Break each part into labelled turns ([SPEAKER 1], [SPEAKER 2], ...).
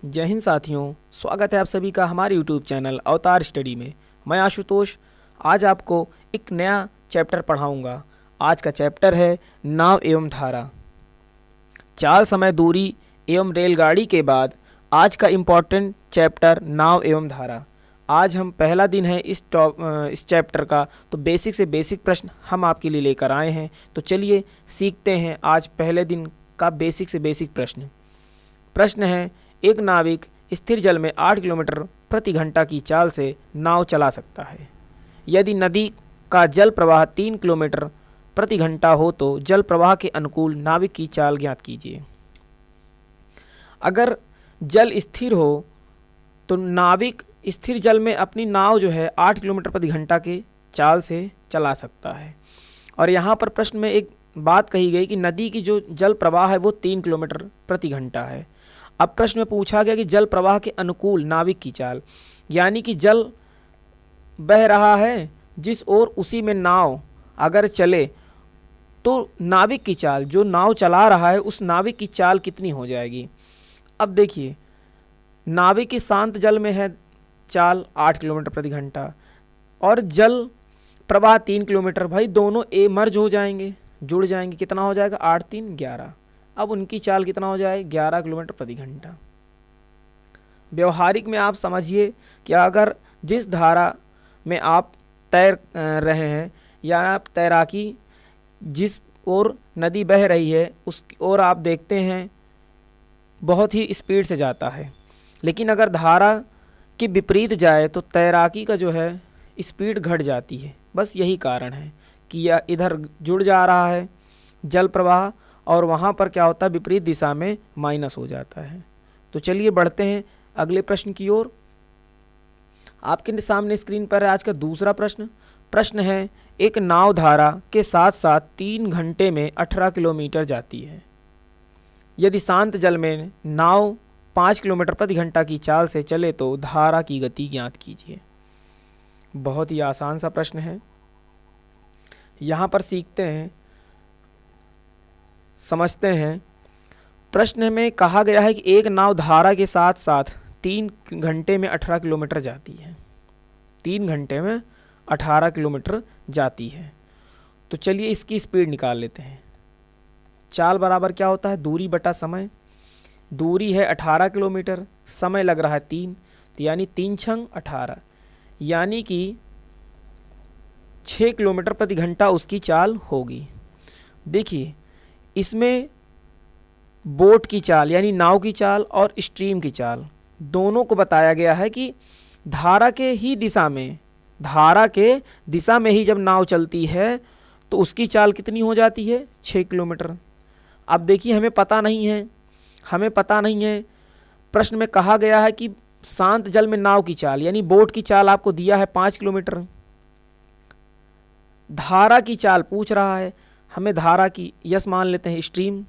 [SPEAKER 1] जय हिंद साथियों, स्वागत है आप सभी का हमारे YouTube चैनल अवतार स्टडी में। मैं आशुतोष आज आपको एक नया चैप्टर पढ़ाऊंगा। आज का चैप्टर है नाव एवं धारा। चाल, समय, दूरी एवं रेलगाड़ी के बाद आज का इम्पोर्टेंट चैप्टर नाव एवं धारा। आज हम पहला दिन है इस चैप्टर का, तो बेसिक से बेसिक प्रश्न हम आपके लिए लेकर आए हैं। तो चलिए सीखते हैं आज पहले दिन का बेसिक से बेसिक प्रश्न। प्रश्न है, एक नाविक स्थिर जल में 8 किलोमीटर प्रति घंटा की चाल से नाव चला सकता है। यदि नदी का जल प्रवाह 3 किलोमीटर प्रति घंटा हो तो जल प्रवाह के अनुकूल नाविक की चाल ज्ञात कीजिए। अगर जल स्थिर हो तो नाविक स्थिर जल में अपनी नाव जो है 8 किलोमीटर प्रति घंटा के चाल से चला सकता है। और यहाँ पर प्रश्न में एक बात कही गई कि नदी की जो जल प्रवाह है वो 3 किलोमीटर प्रति घंटा है। अब प्रश्न में पूछा गया कि जल प्रवाह के अनुकूल नाविक की चाल, यानी कि जल बह रहा है जिस ओर उसी में नाव अगर चले तो नाविक की चाल, जो नाव चला रहा है उस नाविक की चाल कितनी हो जाएगी। अब देखिए, नाविक की शांत जल में है चाल 8 किलोमीटर प्रति घंटा और जल प्रवाह 3 किलोमीटर। भाई दोनों मर्ज हो जाएंगे, जुड़ जाएंगे। कितना हो जाएगा? 8 3 11। अब उनकी चाल कितना हो जाए? 11 किलोमीटर प्रति घंटा। व्यवहारिक में आप समझिए कि अगर जिस धारा में आप तैर रहे हैं या आप तैराकी जिस ओर नदी बह रही है उस ओर आप देखते हैं बहुत ही स्पीड से जाता है, लेकिन अगर धारा के विपरीत जाए तो तैराकी का जो है स्पीड घट जाती है। बस यही कारण है कि यह इधर जुड़ जा रहा है जल प्रवाह और वहाँ पर क्या होता है, विपरीत दिशा में माइनस हो जाता है। तो चलिए बढ़ते हैं अगले प्रश्न की ओर। आपके सामने स्क्रीन पर है आज का दूसरा प्रश्न। प्रश्न है, एक नाव धारा के साथ साथ 3 घंटे में 18 किलोमीटर जाती है। यदि शांत जल में नाव 5 किलोमीटर प्रति घंटा की चाल से चले तो धारा की गति ज्ञात कीजिए। बहुत ही आसान सा प्रश्न है। यहाँ पर सीखते हैं, समझते हैं। प्रश्न में कहा गया है कि एक नाव धारा के साथ साथ 3 घंटे में 18 किलोमीटर जाती है। 3 घंटे में 18 किलोमीटर जाती है। तो चलिए इसकी स्पीड निकाल लेते हैं। चाल बराबर क्या होता है? दूरी बटा समय। दूरी है 18 किलोमीटर, समय लग रहा है 3, तो यानी 3 छंग 18, यानी कि 6 किलोमीटर प्रति घंटा उसकी चाल होगी। देखिए, इसमें बोट की चाल यानी नाव की चाल और स्ट्रीम की चाल दोनों को बताया गया है कि धारा के दिशा में ही जब नाव चलती है तो उसकी चाल कितनी हो जाती है? 6 किलोमीटर। अब देखिए, हमें पता नहीं है। प्रश्न में कहा गया है कि शांत जल में नाव की चाल यानी बोट की चाल आपको दिया है 5 किलोमीटर। धारा की चाल पूछ रहा है, हमें धारा की यस मान लेते हैं, स्ट्रीम,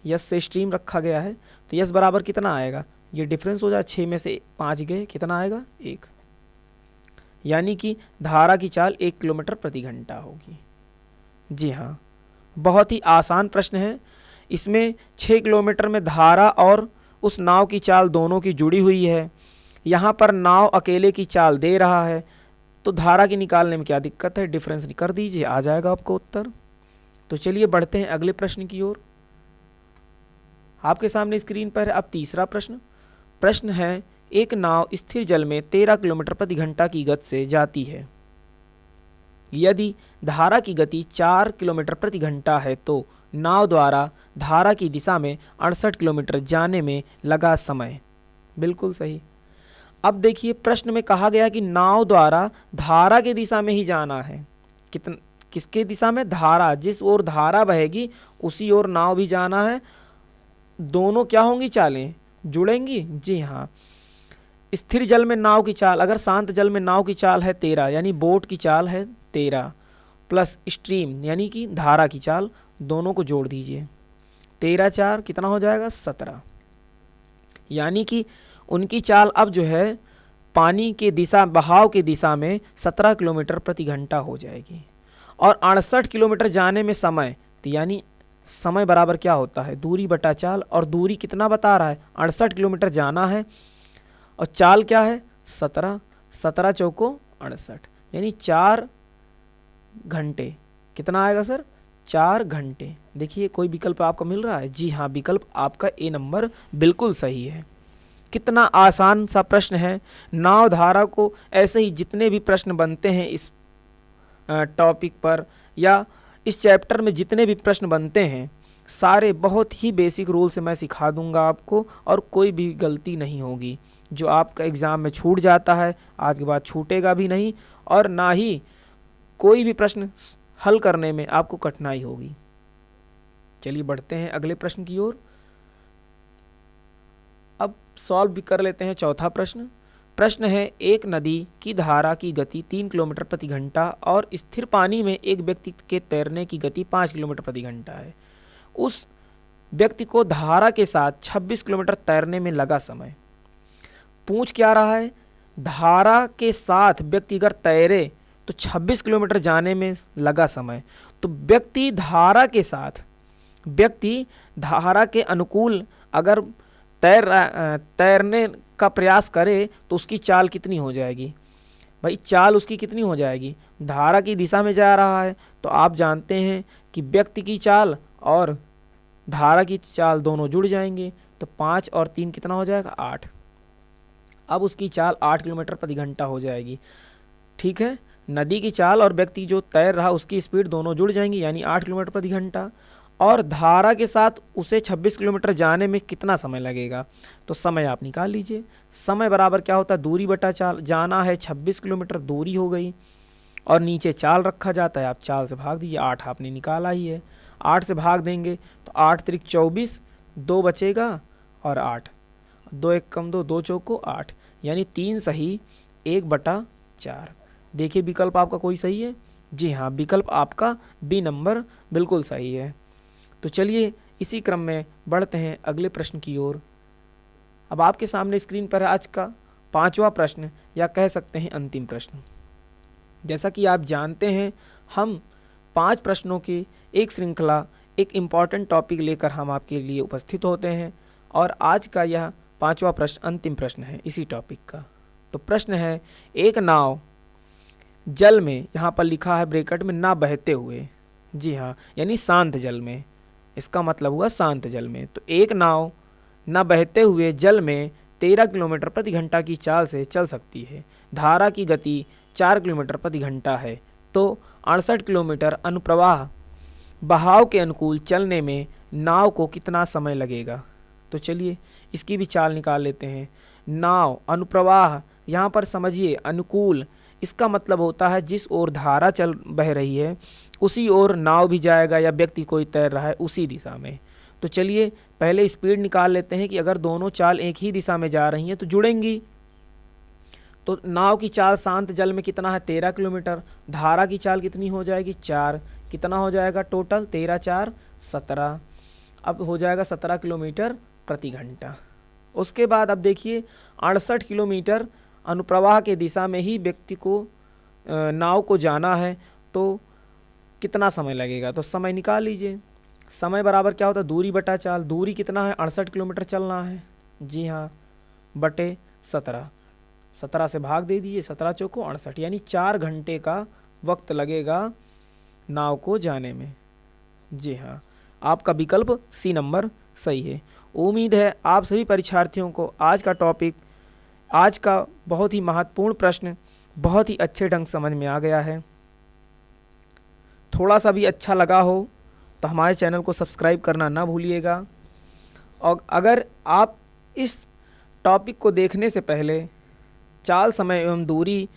[SPEAKER 1] यस से स्ट्रीम रखा गया है, तो यस बराबर कितना आएगा? ये डिफरेंस हो जाए, 6 में से 5 गए, कितना आएगा? 1, यानी कि धारा की चाल 1 किलोमीटर प्रति घंटा होगी। जी हाँ, बहुत ही आसान प्रश्न है। इसमें 6 किलोमीटर में धारा और उस नाव की चाल दोनों की जुड़ी हुई है। यहाँ पर नाव अकेले की चाल दे रहा है, तो धारा की निकालने में क्या दिक्कत है? डिफरेंस कर दीजिए, आ जाएगा आपको उत्तर। तो चलिए बढ़ते हैं अगले प्रश्न की ओर। आपके सामने स्क्रीन पर अब तीसरा प्रश्न। प्रश्न है, एक नाव स्थिर जल में 13 किलोमीटर प्रति घंटा की गति से जाती है। यदि धारा की गति 4 किलोमीटर प्रति घंटा है तो नाव द्वारा धारा की दिशा में 68 किलोमीटर जाने में लगा समय। बिल्कुल सही। अब देखिए, प्रश्न में कहा गया कि नाव द्वारा धारा की दिशा में ही जाना है। किसके दिशा में? धारा, जिस ओर धारा बहेगी उसी ओर नाव भी जाना है। दोनों क्या होंगी? चालें जुड़ेंगी। जी हाँ, स्थिर जल में नाव की चाल, अगर शांत जल में नाव की चाल है 13 यानी बोट की चाल है 13 प्लस स्ट्रीम यानी कि धारा की चाल, दोनों को जोड़ दीजिए। 13 4 कितना हो जाएगा? 17, यानी कि उनकी चाल अब जो है पानी के दिशा, बहाव की दिशा में 17 किलोमीटर प्रति घंटा हो जाएगी। और 68 किलोमीटर जाने में समय, तो यानी समय बराबर क्या होता है, दूरी बटा चाल, और दूरी कितना बता रहा है, 68 किलोमीटर जाना है, और चाल क्या है 17, 17 चौको 68, यानी 4 घंटे। कितना आएगा सर, 4 घंटे। देखिए कोई विकल्प आपको मिल रहा है, जी हाँ, विकल्प आपका ए नंबर बिल्कुल सही है। कितना आसान सा प्रश्न है। नाव धारा को ऐसे ही जितने भी प्रश्न बनते हैं इस टॉपिक पर या इस चैप्टर में जितने भी प्रश्न बनते हैं सारे बहुत ही बेसिक रूल से मैं सिखा दूंगा आपको, और कोई भी गलती नहीं होगी। जो आपका एग्ज़ाम में छूट जाता है आज के बाद छूटेगा भी नहीं, और ना ही कोई भी प्रश्न हल करने में आपको कठिनाई होगी। चलिए बढ़ते हैं अगले प्रश्न की ओर। अब सॉल्व भी कर लेते हैं चौथा प्रश्न। प्रश्न है, एक नदी की धारा की गति 3 किलोमीटर प्रति घंटा और स्थिर पानी में एक व्यक्ति के तैरने की गति 5 किलोमीटर प्रति घंटा है। उस व्यक्ति को धारा के साथ 26 किलोमीटर तैरने में लगा समय। पूछ क्या रहा है, धारा के साथ व्यक्ति अगर तैरे तो 26 किलोमीटर जाने में लगा समय। तो व्यक्ति धारा के अनुकूल अगर तैरने का प्रयास करे तो उसकी चाल कितनी हो जाएगी। भाई चाल उसकी कितनी हो जाएगी, धारा की दिशा में जा रहा है तो आप जानते हैं कि व्यक्ति की चाल और धारा की चाल दोनों जुड़ जाएंगे, तो 5 और 3 कितना हो जाएगा, 8। अब उसकी चाल 8 किलोमीटर प्रति घंटा हो जाएगी। ठीक है, नदी की चाल और व्यक्ति जो तैर रहा उसकी स्पीड दोनों जुड़ जाएंगी, यानी 8 किलोमीटर प्रति घंटा। और धारा के साथ उसे 26 किलोमीटर जाने में कितना समय लगेगा, तो समय आप निकाल लीजिए। समय बराबर क्या होता है, दूरी बटा चाल। जाना है 26 किलोमीटर, दूरी हो गई, और नीचे चाल रखा जाता है, आप चाल से भाग दीजिए। 8 आपने निकाला ही है, 8 से भाग देंगे तो 8 त्रिक 24, 2 बचेगा और 8, 2 एक कम 2, 2 चौको 8, यानी 3 सही 1/4। देखिए विकल्प आपका कोई सही है, जी हाँ, विकल्प आपका बी नंबर बिल्कुल सही है। तो चलिए इसी क्रम में बढ़ते हैं अगले प्रश्न की ओर। अब आपके सामने स्क्रीन पर है आज का 5वां प्रश्न, या कह सकते हैं अंतिम प्रश्न। जैसा कि आप जानते हैं हम 5 प्रश्नों की एक श्रृंखला, एक इम्पॉर्टेंट टॉपिक लेकर हम आपके लिए उपस्थित होते हैं, और आज का यह 5वां प्रश्न अंतिम प्रश्न है इसी टॉपिक का। तो प्रश्न है, एक नाव जल में, यहाँ पर लिखा है ब्रैकेट में, ना बहते हुए, जी हाँ, यानी शांत जल में, इसका मतलब हुआ शांत जल में। तो एक नाव न बहते हुए जल में 13 किलोमीटर प्रति घंटा की चाल से चल सकती है। धारा की गति 4 किलोमीटर प्रति घंटा है, तो 68 किलोमीटर अनुप्रवाह बहाव के अनुकूल चलने में नाव को कितना समय लगेगा। तो चलिए इसकी भी चाल निकाल लेते हैं। नाव अनुप्रवाह, यहाँ पर समझिए अनुकूल, इसका मतलब होता है जिस ओर धारा चल बह रही है उसी ओर नाव भी जाएगा, या व्यक्ति कोई तैर रहा है उसी दिशा में। तो चलिए पहले स्पीड निकाल लेते हैं कि अगर दोनों चाल एक ही दिशा में जा रही हैं तो जुड़ेंगी। तो नाव की चाल शांत जल में कितना है, 13 किलोमीटर। धारा की चाल कितनी हो जाएगी, 4, कितना हो जाएगा टोटल, 13 4 17, अब हो जाएगा 17 किलोमीटर प्रति घंटा। उसके बाद अब देखिए 68 किलोमीटर अनुप्रवाह के दिशा में ही व्यक्ति को नाव को जाना है, तो कितना समय लगेगा। तो समय निकाल लीजिए। समय बराबर क्या होता है, दूरी बटा चाल। दूरी कितना है, 68 किलोमीटर चलना है, जी हाँ, बटे 17, 17 से भाग दे दीजिए, 17 चौको 68, यानी 4 घंटे का वक्त लगेगा नाव को जाने में। जी हाँ, आपका विकल्प सी नंबर सही है। उम्मीद है आप सभी परीक्षार्थियों को आज का टॉपिक, आज का बहुत ही महत्वपूर्ण प्रश्न बहुत ही अच्छे ढंग समझ में आ गया है। थोड़ा सा भी अच्छा लगा हो तो हमारे चैनल को सब्सक्राइब करना ना भूलिएगा, और अगर आप इस टॉपिक को देखने से पहले चाल, समय एवं दूरी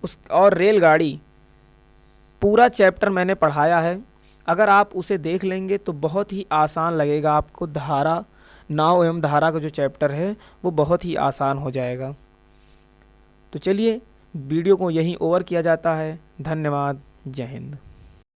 [SPEAKER 1] उस और रेलगाड़ी पूरा चैप्टर मैंने पढ़ाया है, अगर आप उसे देख लेंगे तो बहुत ही आसान लगेगा आपको। धारा, नाव एवं धारा का जो चैप्टर है वो बहुत ही आसान हो जाएगा। तो चलिए वीडियो को यहीं ओवर किया जाता है। धन्यवाद, जय हिंद।